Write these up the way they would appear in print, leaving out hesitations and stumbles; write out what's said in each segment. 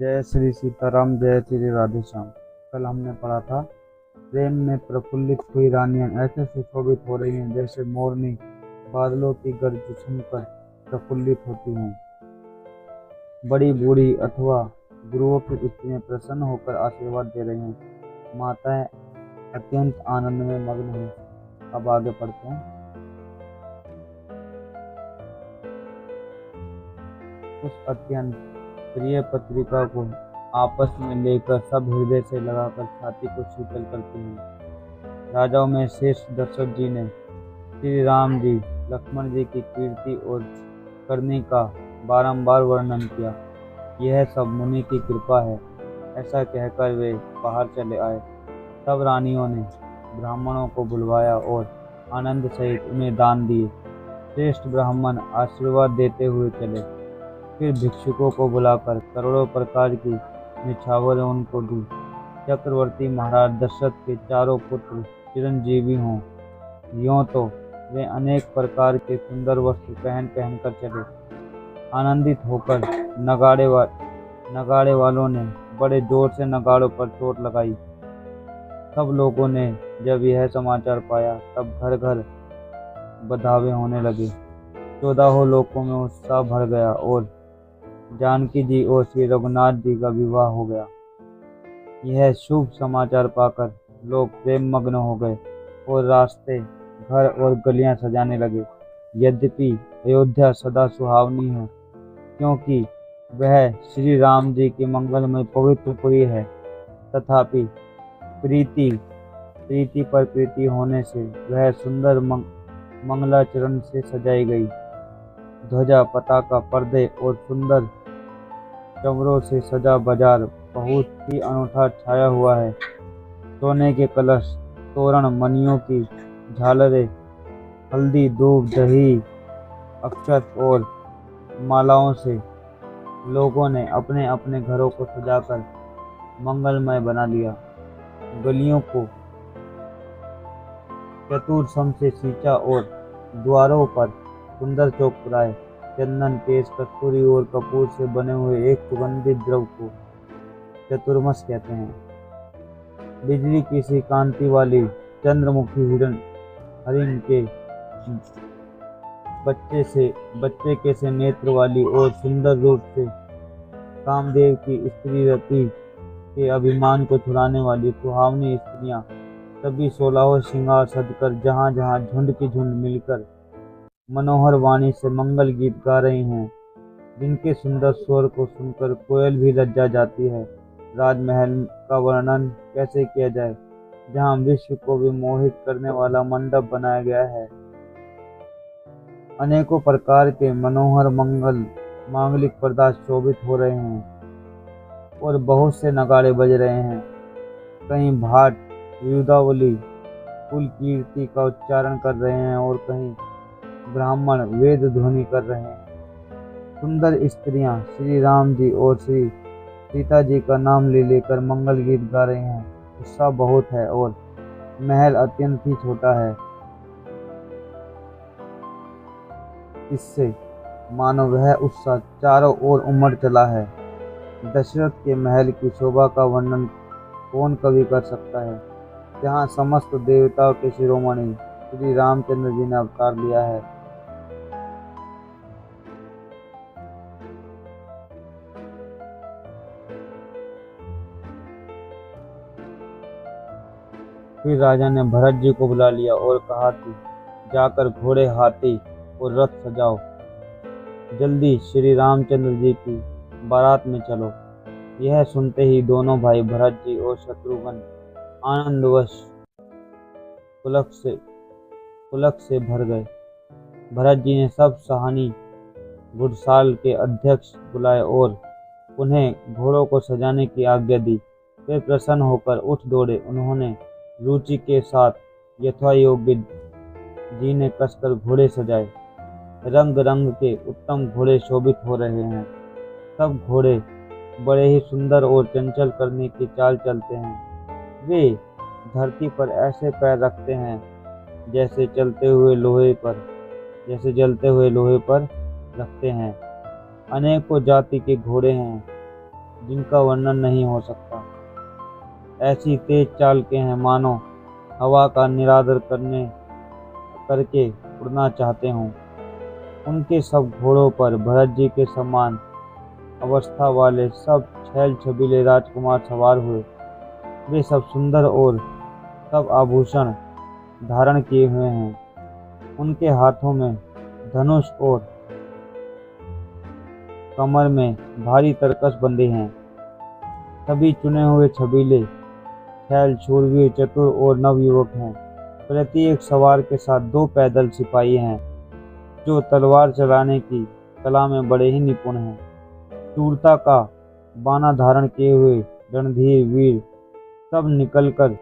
जय श्री सीताराम, जय श्री राधे श्याम। कल हमने पढ़ा था, प्रेम में प्रफुल्लित हुई रानियां ऐसे सुशोभित हो रही हैं जैसे मोरनी बादलों की गर्ज सुनकर प्रफुल्लित होती हैं। बड़ी बूढ़ी अथवा गुरुओं की स्त्रियां प्रसन्न होकर आशीर्वाद दे रही हैं। माताएं अत्यंत आनंद में मग्न हैं। अब आगे पढ़ते हैं। उस अत्यंत प्रिय पत्रिका को आपस में लेकर सब हृदय से लगाकर छाती को शीतल करती हैं। राजाओं में श्रेष्ठ दशरथ जी ने श्री राम जी, लक्ष्मण जी की कीर्ति और करनी का बारंबार वर्णन किया। यह सब मुनि की कृपा है, ऐसा कहकर वे बाहर चले आए। तब रानियों ने ब्राह्मणों को बुलवाया और आनंद सहित उन्हें दान दिए। श्रेष्ठ ब्राह्मण आशीर्वाद देते हुए चले। फिर भिक्षुकों को बुलाकर करोड़ों प्रकार की निछावरें उनको दी। चक्रवर्ती महाराज दशरथ के चारों पुत्र चिरंजीवी हों, यों तो वे अनेक प्रकार के सुंदर वस्त्र पहन पहन कर चले। आनंदित होकर नगाड़े वालों ने बड़े जोर से नगाड़ों पर चोट लगाई। सब लोगों ने जब यह समाचार पाया तब घर घर बधावे होने लगे। 14 लोकों में उत्साह भर गया और जानकी जी और श्री रघुनाथ जी का विवाह हो गया। यह शुभ समाचार पाकर लोग प्रेम मग्न हो गए और रास्ते, घर और गलियां सजाने लगे। यद्यपि अयोध्या सदा सुहावनी है, क्योंकि वह श्री राम जी की मंगलमय पवित्र पुरी है, तथापि प्रीति प्रीति पर प्रीति होने से वह सुंदर मंगलाचरण से सजाई गई। ध्वजा, पताका, पर्दे और सुंदर चमरों से सजा बाजार बहुत ही अनूठा छाया हुआ है। सोने के कलश, तोरण, मणियों की झालरें, हल्दी, दूध, दही, अक्षत और मालाओं से लोगों ने अपने अपने घरों को सजाकर मंगलमय बना लिया। गलियों को चतुर्थम से सींचा और द्वारों पर सुंदर चौखराए चंदन, केश, कस्तूरी और कपूर से बने हुए एक सुगंधित द्रव को चतुर्मस कहते हैं। बिजली की सी कांति वाली चंद्रमुखी हरिण के बच्चे के से नेत्र वाली और सुंदर रूप से कामदेव की स्त्री रति के अभिमान को छुड़ाने वाली सुहावनी स्त्रियां सभी 16 श्रृंगार सजकर जहां जहां झुंड की झुंड मिलकर मनोहर वाणी से मंगल गीत गा रही हैं, जिनके सुंदर स्वर को सुनकर कोयल भी लज्जा जाती है। राजमहल का वर्णन कैसे किया जाए, जहां विश्व को भी मोहित करने वाला मंडप बनाया गया है। अनेकों प्रकार के मनोहर मांगलिक पदार्थ शोभित हो रहे हैं और बहुत से नगाड़े बज रहे हैं। कहीं भाट युदावली कुल कीर्ति का उच्चारण कर रहे हैं और कहीं ब्राह्मण वेद ध्वनि कर रहे हैं। सुंदर स्त्रियां श्री राम जी और श्री सीता जी का नाम ले लेकर मंगल गीत गा रहे हैं। उत्साह बहुत है और महल अत्यंत ही छोटा है। इससे मानो वह उत्साह चारों ओर उमड़ चला है। दशरथ के महल की शोभा का वर्णन कौन कवि कर सकता है, जहाँ समस्त देवताओं के शिरोमणि श्री रामचंद्र जी ने अवतार लिया है। फिर राजा ने भरत जी को बुला लिया और कहा कि जाकर घोड़े, हाथी और रथ सजाओ, जल्दी श्री रामचंद्र जी की बारात में चलो। यह सुनते ही दोनों भाई भरत जी और शत्रुघ्न आनंदवश पुलक से भर गए। भरत जी ने सब सहानी घुड़साल के अध्यक्ष बुलाए और उन्हें घोड़ों को सजाने की आज्ञा दी। वे प्रसन्न होकर उठ दौड़े। उन्होंने रुचि के साथ यथायोग्य जी ने कसकर घोड़े सजाए। रंग रंग के उत्तम घोड़े शोभित हो रहे हैं। सब घोड़े बड़े ही सुंदर और चंचल करने की चाल चलते हैं। वे धरती पर ऐसे पैर रखते हैं जैसे जलते हुए लोहे पर रखते हैं। अनेकों जाति के घोड़े हैं जिनका वर्णन नहीं हो सकता। ऐसी तेज चाल के हैं मानो हवा का निरादर करके उड़ना चाहते हों। उनके सब घोड़ों पर भरत जी के समान अवस्था वाले सब छैल छबीले राजकुमार सवार हुए। वे सब सुंदर और सब आभूषण धारण किए हुए हैं। उनके हाथों में धनुष और कमर में भारी तरकस बंधे हैं। सभी चुने हुए छबीले छैल शूरवीर चतुर और नवयुवक हैं। प्रत्येक सवार के साथ 2 पैदल सिपाही हैं जो तलवार चलाने की कला में बड़े ही निपुण हैं। शूरता का बाना धारण किए हुए रणधीर वीर सब निकलकर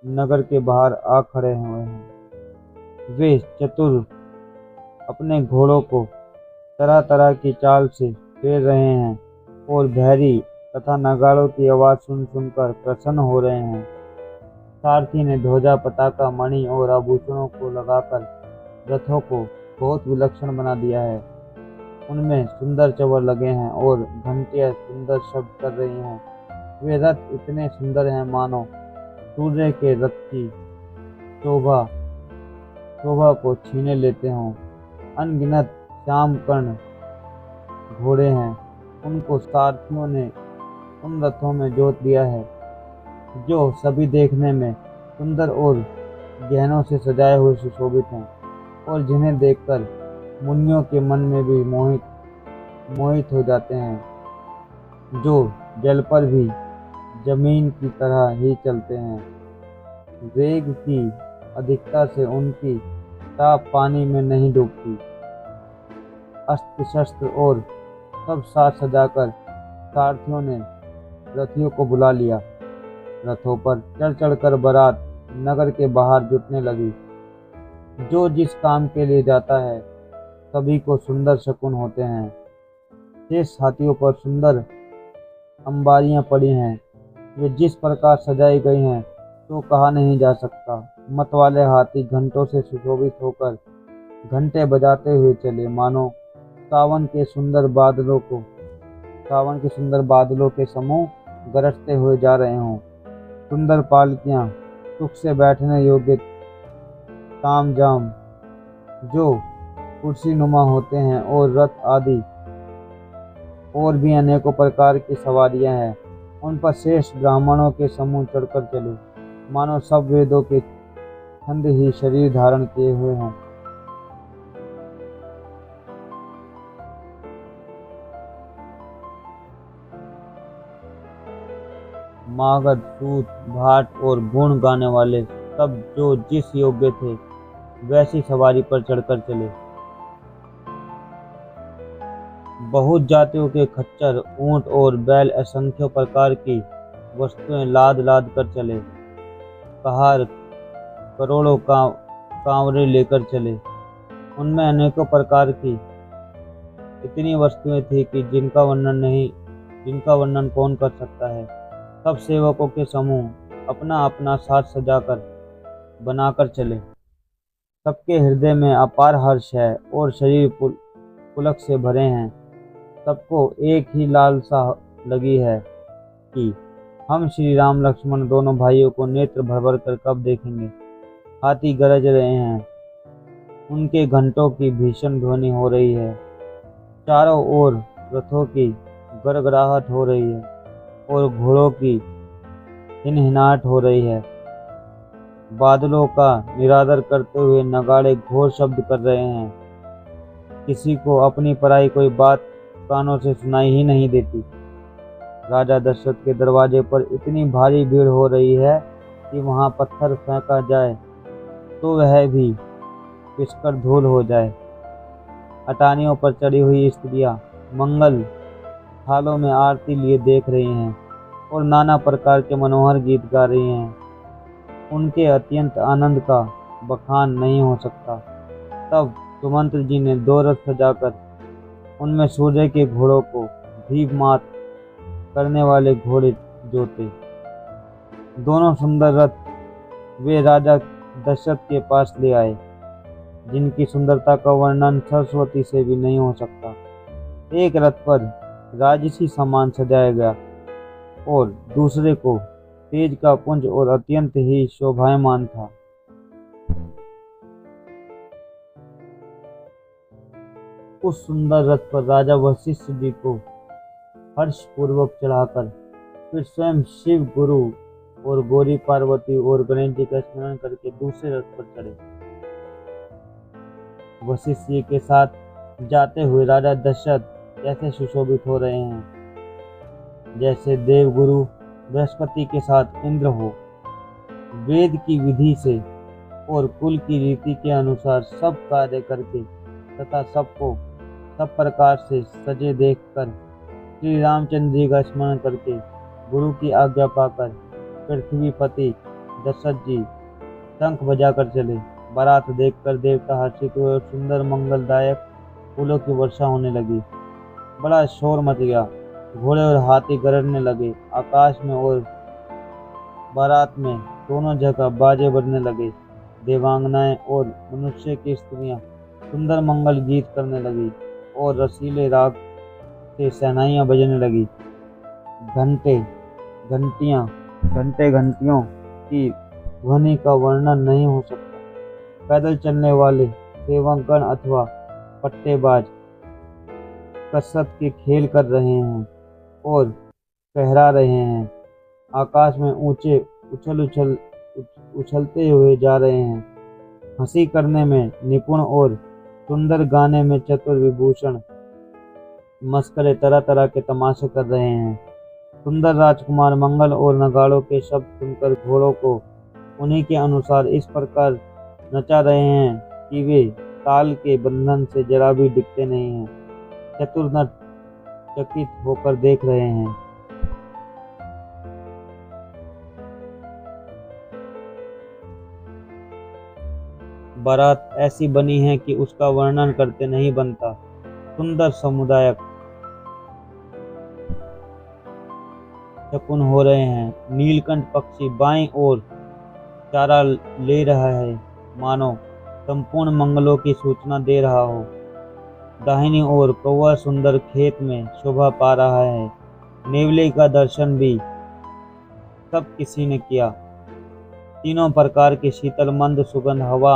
नगर के बाहर आ खड़े हुए हैं। वे चतुर अपने घोड़ों को तरह तरह की चाल से फेर रहे हैं और बहरी तथा नगाड़ों की आवाज सुन सुनकर प्रसन्न हो रहे हैं। सारथी ने ध्वजा पताका मणि और आभूषणों को लगाकर रथों को बहुत विलक्षण बना दिया है। उनमें सुंदर चवर लगे हैं और घंटियां सुंदर शब्द कर रही हैं। वे रथ इतने सुंदर हैं मानो सूर्य के रथ की शोभा को छीने लेते हों। अनगिनत श्याम कर्ण घोड़े हैं। उनको सारथियों ने उन रथों में जोत दिया है जो सभी देखने में सुंदर और गहनों से सजाए हुए सुशोभित हैं और जिन्हें देखकर मुनियों के मन में भी मोहित हो जाते हैं, जो जल पर भी जमीन की तरह ही चलते हैं। वेग की अधिकता से उनकी ताप पानी में नहीं डूबती। अस्त्र शस्त्र और सब साज सजाकर सारथियों ने रथियों को बुला लिया। रथों पर चढ़ चढ़कर बारात नगर के बाहर जुटने लगी। जो जिस काम के लिए जाता है सभी को सुंदर शकुन होते हैं। शेष हाथियों पर सुंदर अंबारियां पड़ी हैं। वे जिस प्रकार सजाई गई हैं तो कहा नहीं जा सकता। मतवाले हाथी घंटों से सुशोभित होकर घंटे बजाते हुए चले मानो सावन के सुंदर बादलों के समूह गरजते हुए जा रहे हों। सुंदर पालकियां सुख से बैठने योग्य तामझाम जो कुर्सी नुमा होते हैं और रथ आदि और भी अनेकों प्रकार की सवारियां हैं। उन पर शेष ब्राह्मणों के समूह चढ़कर चले मानो सब वेदों के छंद ही शरीर धारण किए हुए हों। मागध सूत भाट और गुण गाने वाले सब जो जिस योग्य थे वैसी सवारी पर चढ़कर चले। बहुत जातियों के खच्चर ऊंट और बैल असंख्य प्रकार की वस्तुएं लाद लाद कर चले। कहार करोड़ों कांवरे लेकर चले। उनमें अनेकों प्रकार की इतनी वस्तुएं थी कि जिनका वर्णन कौन कर सकता है। सब सेवकों के समूह अपना अपना साज सजाकर बनाकर चले। सबके हृदय में अपार हर्ष है और शरीर पुलक से भरे हैं। सबको एक ही लालसा लगी है कि हम श्री राम लक्ष्मण दोनों भाइयों को नेत्र भर भर कर कब देखेंगे। हाथी गरज रहे हैं। उनके घंटों की भीषण ध्वनि हो रही है। चारों ओर रथों की गड़गड़ाहट हो रही है और घोड़ों की हिनहिनाहट हो रही है। बादलों का निरादर करते हुए नगाड़े घोर शब्द कर रहे हैं। किसी को अपनी पराई कोई बात कानों से सुनाई ही नहीं देती। राजा दशरथ के दरवाजे पर इतनी भारी भीड़ हो रही है कि वहां पत्थर फेंका जाए तो वह भी पिसकर धूल हो जाए। अटानियों पर चढ़ी हुई स्त्रियां मंगल थालों में आरती लिए देख रही हैं और नाना प्रकार के मनोहर गीत गा रही हैं। उनके अत्यंत आनंद का बखान नहीं हो सकता। तब सुमंत्र जी ने 2 रथ सजाकर उनमें सूर्य के घोड़ों को भीम मात करने वाले घोड़े जोते। दोनों सुंदर रथ वे राजा दशरथ के पास ले आए, जिनकी सुंदरता का वर्णन सरस्वती से भी नहीं हो सकता। एक रथ पर राजसी सामान सजाया गया और दूसरे को तेज का पुंज और अत्यंत ही शोभायमान था। उस सुंदर रथ पर राजा वशिष्ठ जी को हर्ष पूर्वक चढ़ाकर फिर स्वयं शिव गुरु और गौरी पार्वती और गणेश जी का स्मरण करके दूसरे रथ पर चढ़े। वशिष्ठ जी के साथ जाते हुए राजा दशरथ ऐसे सुशोभित हो रहे हैं जैसे देवगुरु बृहस्पति के साथ इंद्र हो। वेद की विधि से और कुल की रीति के अनुसार सब कार्य करके तथा सबको सब प्रकार से सजे देखकर श्री रामचंद्र जी का स्मरण करके गुरु की आज्ञा पाकर पृथ्वीपति दशरथ जी शंख बजाकर चले। बारात देखकर देवता हर्षित हुए और सुंदर मंगलदायक फूलों की वर्षा होने लगी। बड़ा शोर मच गया, घोड़े और हाथी गरजने लगे। आकाश में और बारात में दोनों जगह बाजे बजने लगे। देवांगनाएं और मनुष्य की स्त्रियां सुंदर मंगल गीत करने लगी और रसीले राग से शहनाइयां बजने लगी। घंटे घंटियों की ध्वनि का वर्णन नहीं हो सकता। पैदल चलने वाले सेवकगण अथवा पट्टेबाज कसरत के खेल कर रहे हैं और फहरा रहे हैं। आकाश में ऊंचे उछलते हुए जा रहे हैं। हंसी करने में निपुण और सुंदर गाने में चतुर विभूषण मस्करे तरह तरह के तमाशे कर रहे हैं। सुंदर राजकुमार मंगल और नगाड़ों के शब्द सुनकर घोड़ों को उन्हीं के अनुसार इस प्रकार नचा रहे हैं कि वे ताल के बंधन से जरा भी डिगते नहीं हैं। चतुर नट चकित होकर देख रहे हैं। बारात ऐसी बनी है कि उसका वर्णन करते नहीं बनता। सुंदर समुदायक शकुन हो रहे हैं। नीलकंठ पक्षी बाईं ओर चारा ले रहा है, मानो संपूर्ण मंगलों की सूचना दे रहा हो। दाहिनी ओर कौवा सुंदर खेत में शोभा पा रहा है। नेवले का दर्शन भी सब किसी ने किया। तीनों प्रकार की शीतल मंद सुगंध हवा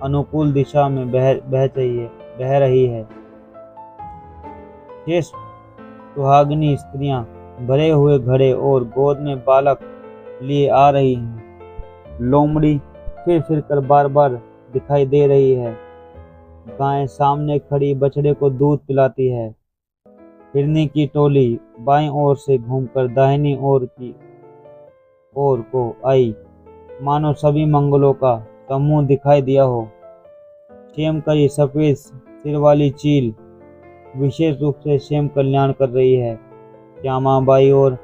अनुकूल दिशा में बह रही है। शेष सुहागिनी स्त्रियां भरे हुए घड़े और गोद में बालक लिए आ रही हैं। लोमड़ी फिर कर बार बार दिखाई दे रही है। गाय सामने खड़ी बछड़े को दूध पिलाती है। हिरनी की टोली बाईं ओर से घूमकर दाहिनी ओर की ओर को आई, मानो सभी मंगलों का समूह दिखाई दिया हो। क्षेम करी सफेद सिर वाली चील विशेष रूप से क्षेम कल्याण कर रही है। श्यामा बाई और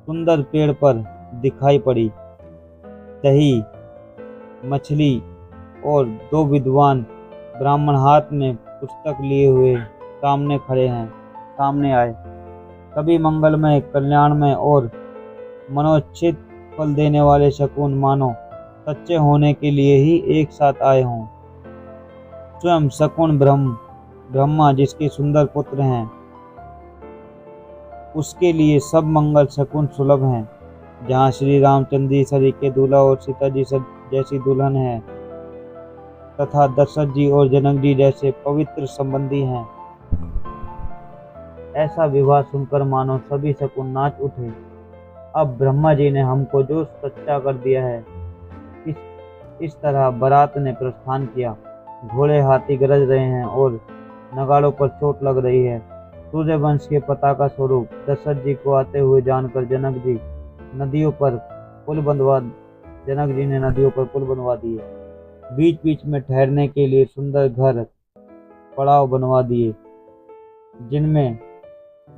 सुंदर पेड़ पर दिखाई पड़ी। दही मछली और दो विद्वान ब्राह्मण हाथ में पुस्तक लिए हुए सामने आए। सभी मंगलमय कल्याणमय और मनोचित फल देने वाले शकुन मानो सच्चे होने के लिए ही एक साथ आए हों। स्वयं शकुन ब्रह्मा जिसके सुंदर पुत्र हैं, उसके लिए सब मंगल शकुन सुलभ हैं। जहाँ श्री रामचंद्र जी सरीखे दूल्हा और सीता जी जैसी दुल्हन है तथा दशरथ जी और जनक जी जैसे पवित्र संबंधी हैं। ऐसा विवाह सुनकर मानो सभी शकुन नाच उठे। अब ब्रह्मा जी ने हमको जो सच्चा कर दिया है। इस तरह बारात ने प्रस्थान किया। घोड़े हाथी गरज रहे हैं और नगाड़ों पर चोट लग रही है। सूर्यवंश के पताका स्वरूप दशरथ जी को आते हुए जानकर जनक जी ने नदियों पर पुल बनवा दिए। बीच बीच में ठहरने के लिए सुंदर घर पड़ाव बनवा दिए, जिनमें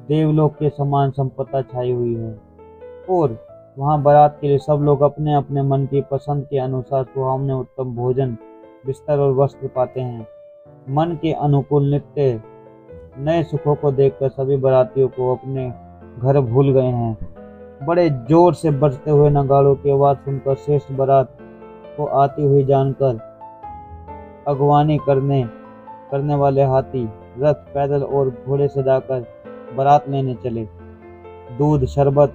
देवलोक के समान संपदा छाई हुई है। और वहां बारात के लिए सब लोग अपने अपने मन की पसंद के अनुसार सुहावने उत्तम भोजन, बिस्तर और वस्त्र पाते हैं। मन के अनुकूल नित्य नए सुखों को देखकर सभी बारातियों को अपने घर भूल गए हैं। बड़े जोर से बजते हुए नगाड़ों की आवाज सुनकर श्रेष्ठ बारात को आती हुई जानकर अगवानी करने वाले हाथी रथ पैदल और घोड़े सजाकर बारात लेने चले। दूध शरबत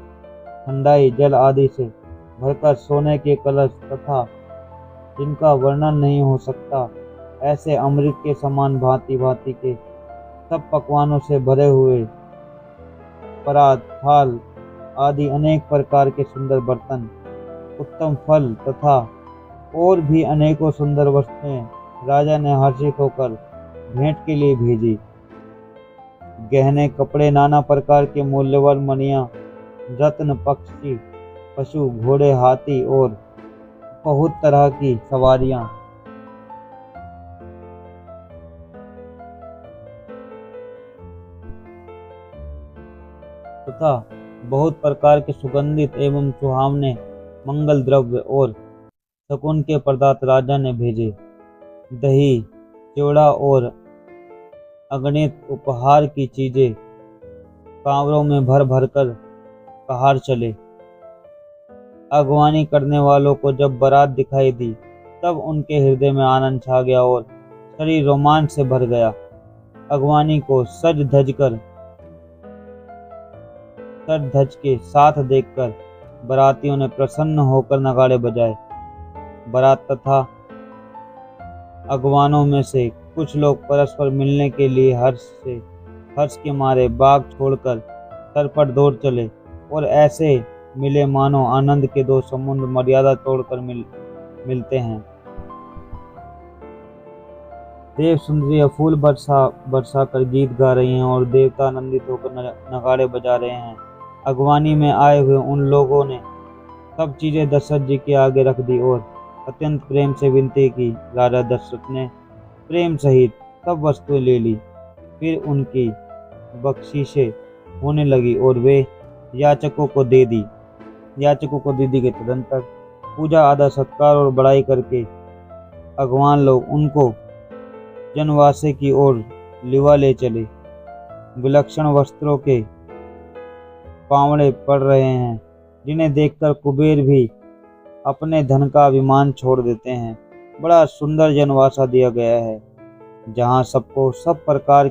ठंडाई जल आदि से भरकर सोने के कलश तथा जिनका वर्णन नहीं हो सकता ऐसे अमृत के समान भांति भांति के सब पकवानों से भरे हुए परात, थाल आदि अनेक प्रकार के सुंदर बर्तन, उत्तम फल तथा और भी अनेकों सुंदर वस्तुएं राजा ने हर्षित होकर भेंट के लिए भेजी। गहने, कपड़े, नाना प्रकार के मूल्यवान मणियां, रत्न, पक्षी, पशु, घोड़े, हाथी और बहुत तरह की सवारियां तथा बहुत प्रकार के सुगंधित एवं सुहावने मंगल द्रव्य और शकुन के पदार्थ राजा ने भेजे। दही, चिवड़ा और अगणित उपहार की चीजें कांवरों में भर भर कर कहार चले। अगवानी करने वालों को जब बारात दिखाई दी तब उनके हृदय में आनंद छा गया और शरीर रोमांच से भर गया। अगवानी को सज धज के साथ देखकर बारातियों ने प्रसन्न होकर नगाड़े बजाए। बारात तथा अगवानों में से कुछ लोग परस्पर मिलने के लिए हर्ष के मारे बाग छोड़कर सर पर दौड़ चले और ऐसे मिले मानो आनंद के दो समुद्र मर्यादा तोड़कर मिलते हैं। देव सुंदरियां फूल बरसा कर गीत गा रही हैं और देवता आनंदित होकर नगाड़े बजा रहे हैं। अगवानी में आए हुए उन लोगों ने सब चीजें दशरथ जी के आगे रख दी और अत्यंत प्रेम से विनती की। राजा दशरथ ने प्रेम सहित सब वस्तुएं ले ली। फिर उनकी बख्शीशें होने लगी और वे याचकों को दे दी गई। तदंतर पूजा, आदर, सत्कार और बड़ाई करके अगवान लोग उनको जनवासे की ओर लिवा ले चले। विलक्षण वस्त्रों के पावड़े पड़ रहे हैं जिन्हें देखकर कुबेर भी अपने धन का अभिमान छोड़ देते हैं। बड़ा सुंदर जनवासा दिया गया है जहाँ सबको सब प्रकार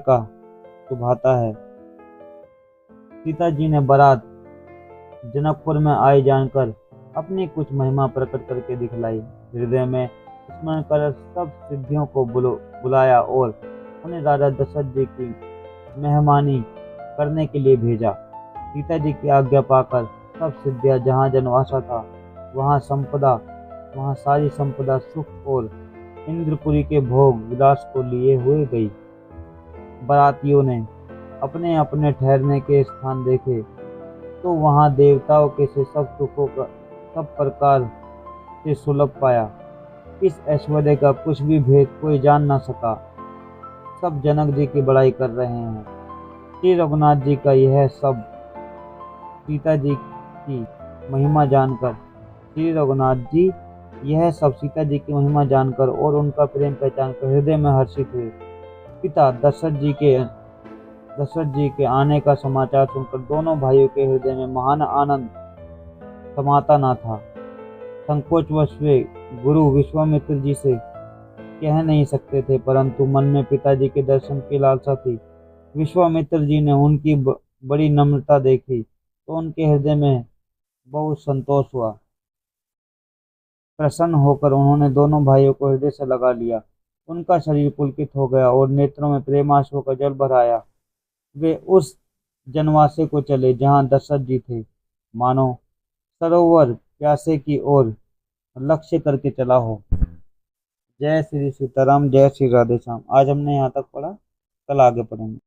का सुभाता है। सीता जी ने बारात जनकपुर में आई जानकर अपनी कुछ महिमा प्रकट करके दिखलाई। हृदय में स्मरण कर सब सिद्धियों को बुलाया और उन्हें राजा दशरथ जी की मेहमानी करने के लिए भेजा। सीता जी की आज्ञा पाकर सब सिद्धियां जहाँ जनवासा था वहाँ सारी संपदा, सुख और इंद्रपुरी के भोग विलास को लिए हुए गई। बारातियों ने अपने अपने ठहरने के स्थान देखे तो वहाँ देवताओं के से सब सुखों का सब प्रकार से सुलभ पाया। इस ऐश्वर्य का कुछ भी भेद कोई जान न सका। सब जनक जी की बड़ाई कर रहे हैं। श्री रघुनाथ जी का यह सब सीता जी की महिमा जानकर और उनका प्रेम पहचान कर हृदय में हर्षित हुए। पिता दशरथ जी के आने का समाचार सुनकर दोनों भाइयों के हृदय में महान आनंद समाता न था। संकोचवश वे गुरु विश्वामित्र जी से कह नहीं सकते थे, परंतु मन में पिताजी के दर्शन की लालसा थी। विश्वामित्र जी ने उनकी बड़ी नम्रता देखी तो उनके हृदय में बहुत संतोष हुआ। प्रसन्न होकर उन्होंने दोनों भाइयों को हृदय से लगा लिया। उनका शरीर पुलकित हो गया और नेत्रों में प्रेमाश्रु का जल भर आया। वे उस जनवासे को चले जहाँ दशरथ जी थे, मानो सरोवर प्यासे की ओर लक्ष्य करके चला हो। जय श्री सीताराम, जय श्री राधे श्याम। आज हमने यहाँ तक पढ़ा, कल आगे पढ़ेंगे।